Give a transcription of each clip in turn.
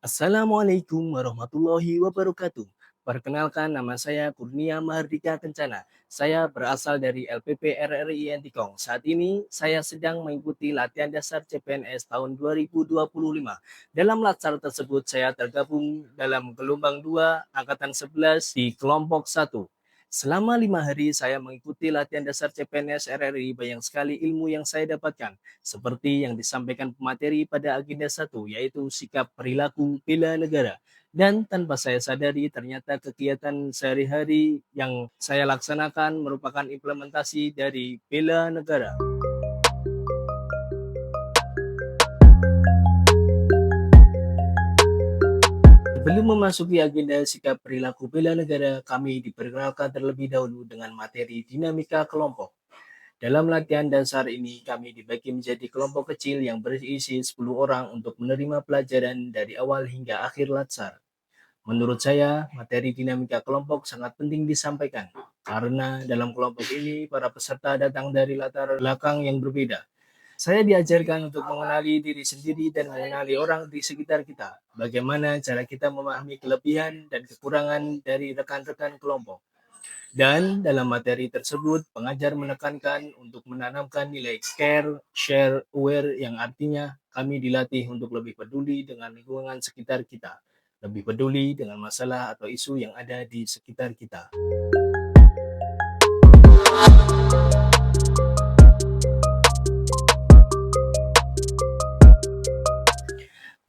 Assalamualaikum warahmatullahi wabarakatuh. Perkenalkan, nama saya Kurnia Mahardika Kencana. Saya berasal dari LPP RRI Entikong. Saat ini saya sedang mengikuti latihan dasar CPNS tahun 2025. Dalam latsar tersebut saya tergabung dalam gelombang 2 angkatan 11 di kelompok 1. Selama 5 hari saya mengikuti latihan dasar CPNS RRI, banyak sekali ilmu yang saya dapatkan. Seperti yang disampaikan pemateri pada agenda 1, yaitu sikap perilaku bela negara. Dan tanpa saya sadari, ternyata kegiatan sehari-hari yang saya laksanakan merupakan implementasi dari bela negara. Sebelum memasuki agenda sikap perilaku bela negara, kami diperkenalkan terlebih dahulu dengan materi dinamika kelompok. Dalam latihan dasar ini, kami dibagi menjadi kelompok kecil yang berisi 10 orang untuk menerima pelajaran dari awal hingga akhir latsar. Menurut saya, materi dinamika kelompok sangat penting disampaikan, karena dalam kelompok ini para peserta datang dari latar belakang yang berbeda. Saya diajarkan untuk mengenali diri sendiri dan mengenali orang di sekitar kita. Bagaimana cara kita memahami kelebihan dan kekurangan dari rekan-rekan kelompok. Dan dalam materi tersebut, pengajar menekankan untuk menanamkan nilai care, share, aware, yang artinya kami dilatih untuk lebih peduli dengan lingkungan sekitar kita, lebih peduli dengan masalah atau isu yang ada di sekitar kita.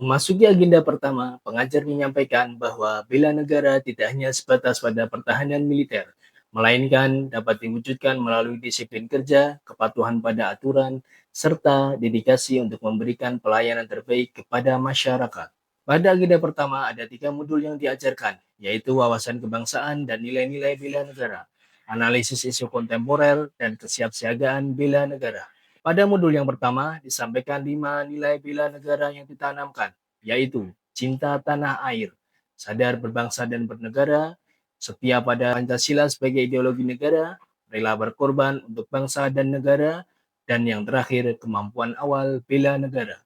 Memasuki agenda pertama, pengajar menyampaikan bahwa bela negara tidak hanya sebatas pada pertahanan militer, melainkan dapat diwujudkan melalui disiplin kerja, kepatuhan pada aturan, serta dedikasi untuk memberikan pelayanan terbaik kepada masyarakat. Pada agenda pertama ada 3 modul yang diajarkan, yaitu wawasan kebangsaan dan nilai-nilai bela negara, analisis isu kontemporer, dan kesiapsiagaan bela negara. Pada modul yang pertama disampaikan 5 nilai bela negara yang ditanamkan, yaitu cinta tanah air, sadar berbangsa dan bernegara, setia pada Pancasila sebagai ideologi negara, rela berkorban untuk bangsa dan negara, dan yang terakhir kemampuan awal bela negara.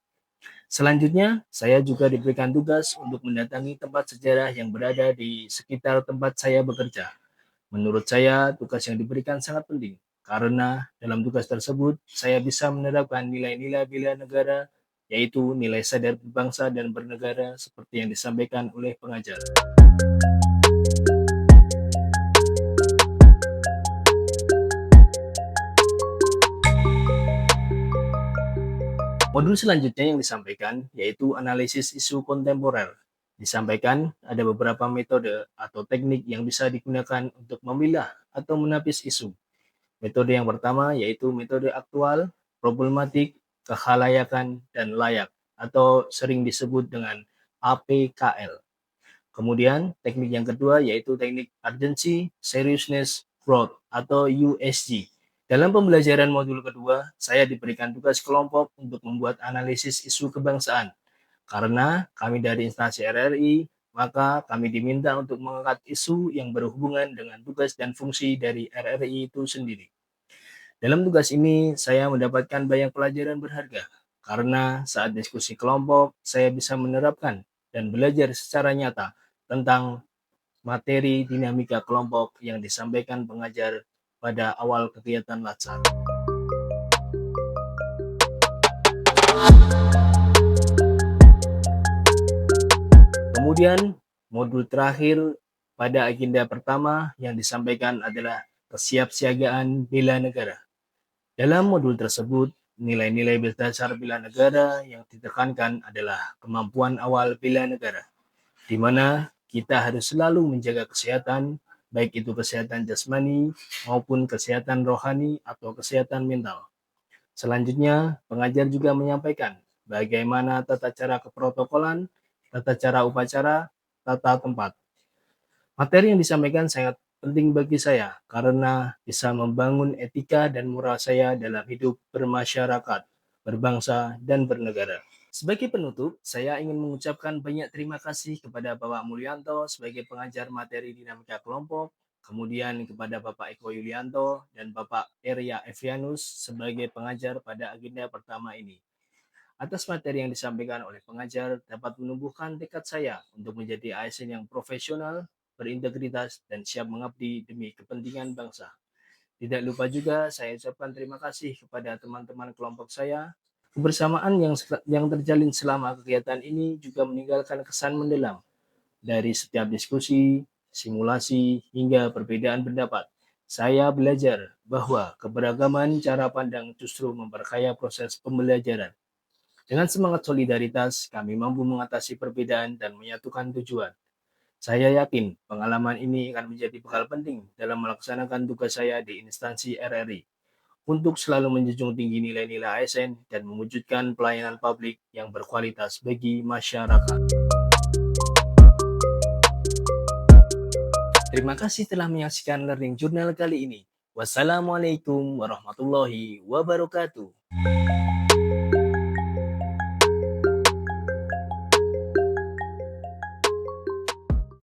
Selanjutnya, saya juga diberikan tugas untuk mendatangi tempat sejarah yang berada di sekitar tempat saya bekerja. Menurut saya, tugas yang diberikan sangat penting, karena dalam tugas tersebut saya bisa menerapkan nilai-nilai bela negara, yaitu nilai sadar berbangsa dan bernegara seperti yang disampaikan oleh pengajar. Modul selanjutnya yang disampaikan yaitu analisis isu kontemporer. Disampaikan ada beberapa metode atau teknik yang bisa digunakan untuk memilah atau menapis isu. Metode yang pertama yaitu metode aktual, problematik, kekhalayakan, dan layak, atau sering disebut dengan APKL. Kemudian teknik yang kedua yaitu teknik urgency, seriousness, growth, atau USG. Dalam pembelajaran modul kedua, saya diberikan tugas kelompok untuk membuat analisis isu kebangsaan. Karena kami dari instansi RRI, maka kami diminta untuk mengangkat isu yang berhubungan dengan tugas dan fungsi dari RRI itu sendiri. Dalam tugas ini, saya mendapatkan banyak pelajaran berharga, karena saat diskusi kelompok, saya bisa menerapkan dan belajar secara nyata tentang materi dinamika kelompok yang disampaikan pengajar pada awal kegiatan Latsar. Kemudian, modul terakhir pada agenda pertama yang disampaikan adalah kesiapsiagaan bela negara. Dalam modul tersebut, nilai-nilai dasar bela negara yang ditekankan adalah kemampuan awal bela negara, di mana kita harus selalu menjaga kesehatan, baik itu kesehatan jasmani maupun kesehatan rohani atau kesehatan mental. Selanjutnya, pengajar juga menyampaikan bagaimana tata cara keprotokolan, tata cara upacara, tata tempat. Materi yang disampaikan sangat penting bagi saya karena bisa membangun etika dan moral saya dalam hidup bermasyarakat, berbangsa, dan bernegara. Sebagai penutup, saya ingin mengucapkan banyak terima kasih kepada Bapak Mulyanto sebagai pengajar materi dinamika kelompok, kemudian kepada Bapak Eko Yulianto dan Bapak Eria Evianus sebagai pengajar pada agenda pertama ini. Atas materi yang disampaikan oleh pengajar dapat menumbuhkan tekad saya untuk menjadi ASN yang profesional, berintegritas, dan siap mengabdi demi kepentingan bangsa. Tidak lupa juga saya ucapkan terima kasih kepada teman-teman kelompok saya. Kebersamaan yang terjalin selama kegiatan ini juga meninggalkan kesan mendalam dari setiap diskusi, simulasi, hingga perbedaan pendapat. Saya belajar bahwa keberagaman cara pandang justru memperkaya proses pembelajaran. Dengan semangat solidaritas, kami mampu mengatasi perbedaan dan menyatukan tujuan. Saya yakin pengalaman ini akan menjadi bekal penting dalam melaksanakan tugas saya di instansi RRI untuk selalu menjunjung tinggi nilai-nilai ASN dan mewujudkan pelayanan publik yang berkualitas bagi masyarakat. Terima kasih telah menyaksikan Learning Journal kali ini. Wassalamualaikum warahmatullahi wabarakatuh.